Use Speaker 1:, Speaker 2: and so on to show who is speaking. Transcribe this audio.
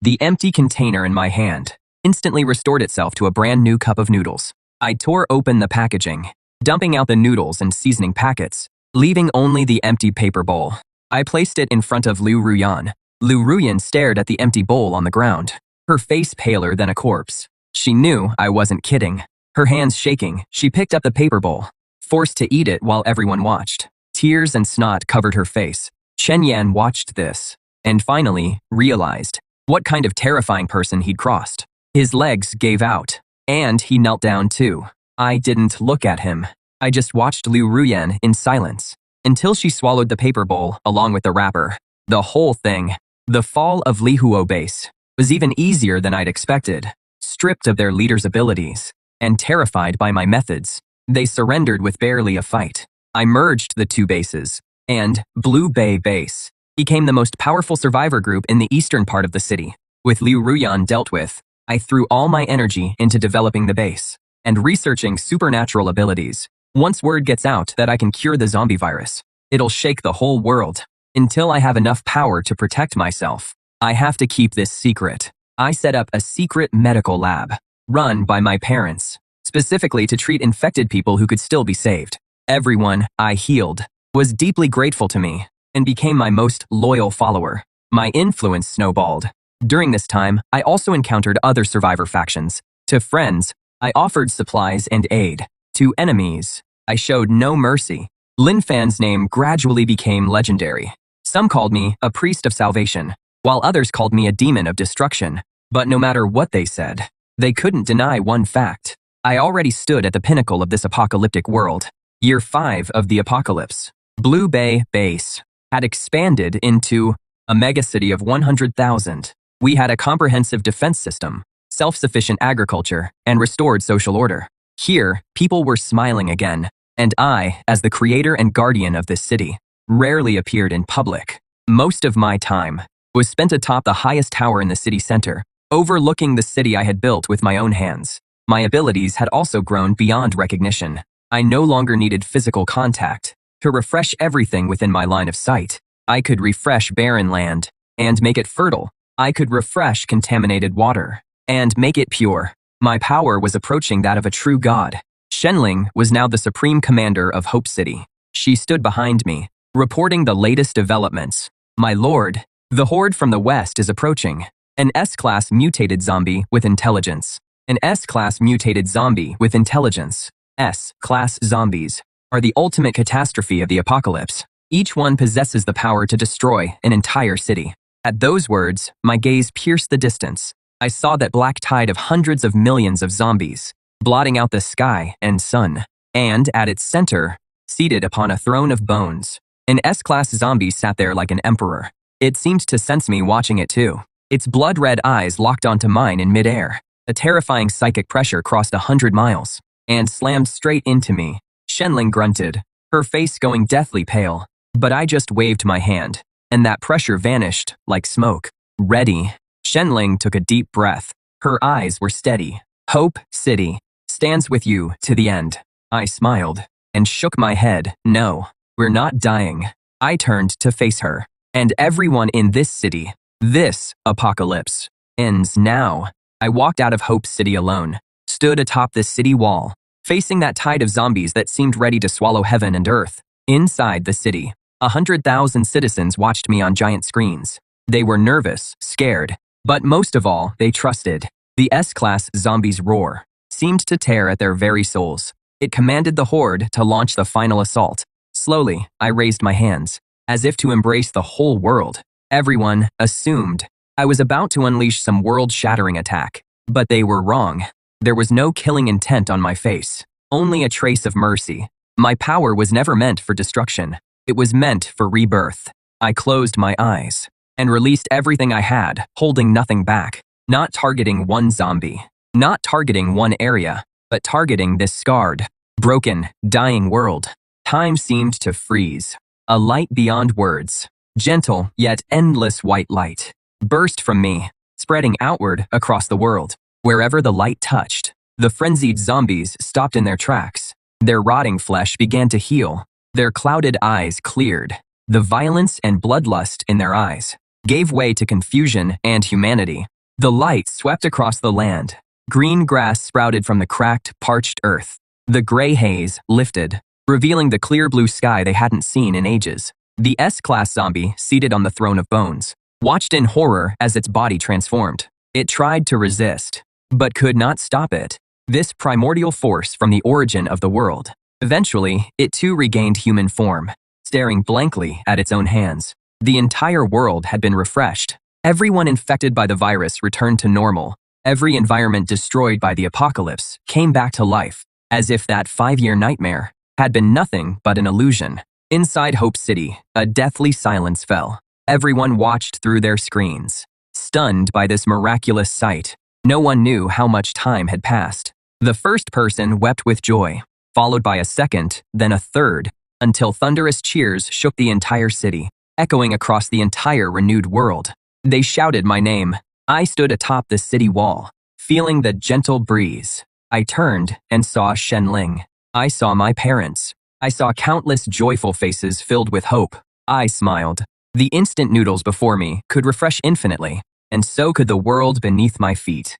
Speaker 1: The empty container in my hand instantly restored itself to a brand new cup of noodles. I tore open the packaging, dumping out the noodles and seasoning packets, leaving only the empty paper bowl. I placed it in front of Liu Ruyan. Liu Ruyan stared at the empty bowl on the ground, her face paler than a corpse. She knew I wasn't kidding. Her hands shaking, she picked up the paper bowl, forced to eat it while everyone watched. Tears and snot covered her face. Chen Yan watched this, and finally realized what kind of terrifying person he'd crossed. His legs gave out, and he knelt down too. I didn't look at him. I just watched Liu Ruyan in silence, until she swallowed the paper bowl along with the wrapper. The whole thing, the fall of Li Huo base, was even easier than I'd expected. Stripped of their leader's abilities, and terrified by my methods, they surrendered with barely a fight. I merged the two bases, and Blue Bay Base became the most powerful survivor group in the eastern part of the city. With Liu Ruyan dealt with, I threw all my energy into developing the base and researching supernatural abilities. Once word gets out that I can cure the zombie virus, it'll shake the whole world. Until I have enough power to protect myself, I have to keep this secret. I set up a secret medical lab, run by my parents, specifically to treat infected people who could still be saved. Everyone I healed was deeply grateful to me and became my most loyal follower. My influence snowballed. During this time, I also encountered other survivor factions. To friends, I offered supplies and aid. To enemies, I showed no mercy. Lin Fan's name gradually became legendary. Some called me a priest of salvation, while others called me a demon of destruction. But no matter what they said, they couldn't deny one fact. I already stood at the pinnacle of this apocalyptic world. Year 5 of the apocalypse. Blue Bay Base had expanded into a megacity of 100,000. We had a comprehensive defense system, self-sufficient agriculture, and restored social order. Here, people were smiling again, and I, as the creator and guardian of this city, rarely appeared in public. Most of my time was spent atop the highest tower in the city center, overlooking the city I had built with my own hands. My abilities had also grown beyond recognition. I no longer needed physical contact to refresh everything within my line of sight. I could refresh barren land and make it fertile. I could refresh contaminated water and make it pure. My power was approaching that of a true god. Shenling was now the supreme commander of Hope City. She stood behind me, reporting the latest developments. My lord, the horde from the west is approaching. An S-class mutated zombie with intelligence. An S-class mutated zombie with intelligence. S-class zombies are the ultimate catastrophe of the apocalypse. Each one possesses the power to destroy an entire city. At those words, my gaze pierced the distance. I saw that black tide of hundreds of millions of zombies, blotting out the sky and sun. And at its center, seated upon a throne of bones, an S-class zombie sat there like an emperor. It seemed to sense me watching it too. Its blood-red eyes locked onto mine in midair. A terrifying psychic pressure crossed 100 miles and slammed straight into me. Shenling grunted, her face going deathly pale. But I just waved my hand, and that pressure vanished like smoke. Ready. Shenling took a deep breath. Her eyes were steady. Hope City stands with you to the end. I smiled and shook my head. No, we're not dying. I turned to face her. And everyone in this city, this apocalypse, ends now. I walked out of Hope City alone, stood atop the city wall, facing that tide of zombies that seemed ready to swallow heaven and earth. Inside the city, 100,000 citizens watched me on giant screens. They were nervous, scared, but most of all, they trusted. The S-class zombies' roar seemed to tear at their very souls. It commanded the horde to launch the final assault. Slowly, I raised my hands, as if to embrace the whole world. Everyone assumed I was about to unleash some world-shattering attack, but they were wrong. There was no killing intent on my face, only a trace of mercy. My power was never meant for destruction. It was meant for rebirth. I closed my eyes and released everything I had, holding nothing back. Not targeting one zombie, not targeting one area, but targeting this scarred, broken, dying world. Time seemed to freeze. A light beyond words, gentle yet endless white light, burst from me, spreading outward across the world. Wherever the light touched, the frenzied zombies stopped in their tracks. Their rotting flesh began to heal. Their clouded eyes cleared. The violence and bloodlust in their eyes gave way to confusion and humanity. The light swept across the land. Green grass sprouted from the cracked, parched earth. The gray haze lifted, revealing the clear blue sky they hadn't seen in ages. The S-class zombie, seated on the throne of bones, watched in horror as its body transformed. It tried to resist, but could not stop it. This primordial force from the origin of the world. Eventually, it too regained human form, staring blankly at its own hands. The entire world had been refreshed. Everyone infected by the virus returned to normal. Every environment destroyed by the apocalypse came back to life, as if that 5-year nightmare had been nothing but an illusion. Inside Hope City, a deathly silence fell. Everyone watched through their screens, stunned by this miraculous sight. No one knew how much time had passed. The first person wept with joy, followed by a second, then a third, until thunderous cheers shook the entire city, echoing across the entire renewed world. They shouted my name. I stood atop the city wall, feeling the gentle breeze. I turned and saw Shenling. I saw my parents. I saw countless joyful faces filled with hope. I smiled. The instant noodles before me could refresh infinitely, and so could the world beneath my feet.